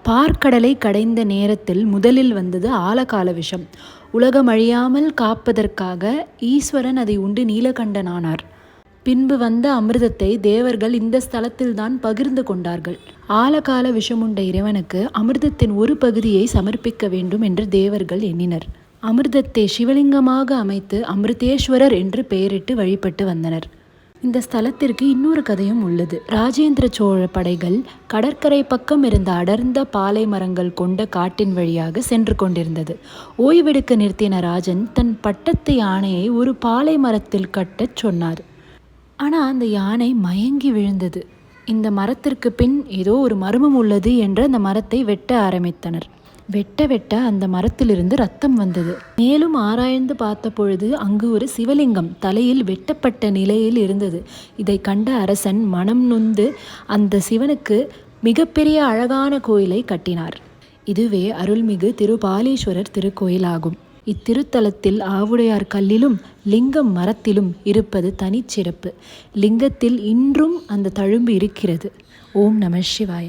பார்க்கடலை கடைந்த நேரத்தில் முதலில் வந்தது ஆலகால விஷம். உலகம் அழியாமல் காப்பதற்காக ஈஸ்வரன் அதை உண்டு நீலகண்டனானார். பின்பு வந்த அமிர்தத்தை தேவர்கள் இந்த ஸ்தலத்தில்தான் பகிர்ந்து கொண்டார்கள். ஆலகால விஷமுண்ட இறைவனுக்கு அமிர்தத்தின் ஒரு பகுதியை சமர்ப்பிக்க வேண்டும் என்று தேவர்கள் எண்ணினர். அமிர்தத்தை சிவலிங்கமாக அமைத்து அமிர்தேஸ்வரர் என்று பெயரிட்டு வழிபட்டு வந்தனர். இந்த ஸ்தலத்திற்கு இன்னொரு கதையும் உள்ளது. ராஜேந்திர சோழ படைகள் கடற்கரை பக்கம் இருந்த அடர்ந்த பாலை மரங்கள் கொண்ட காட்டின் வழியாக சென்று கொண்டிருந்தது. ஓய்வெடுக்க நிறுத்தின ராஜன் தன் பட்டத்து யானையை ஒரு பாலை மரத்தில் கட்டச் சொன்னார். ஆனால் அந்த யானை மயங்கி விழுந்தது. இந்த மரத்திற்கு பின் ஏதோ ஒரு மர்மம் உள்ளது என்று அந்த மரத்தை வெட்ட ஆரம்பித்தனர். வெட்ட வெட்ட அந்த மரத்திலிருந்து ரத்தம் வந்தது. மேலும் ஆராய்ந்து பார்த்த பொழுது அங்கு ஒரு சிவலிங்கம் தலையில் வெட்டப்பட்ட நிலையில் இருந்தது. இதை கண்ட அரசன் மனம் நொந்து அந்த சிவனுக்கு மிகப்பெரிய அழகான கோயிலை கட்டினார். இதுவே அருள்மிகு திருபாலீஸ்வரர் திருக்கோயிலாகும். இத்திருத்தலத்தில் ஆவுடையார் கல்லிலும் லிங்கம் மரத்திலும் இருப்பது தனிச்சிறப்பு. லிங்கத்தில் இன்றும் அந்த தழும்பு இருக்கிறது. ஓம் நம சிவாய.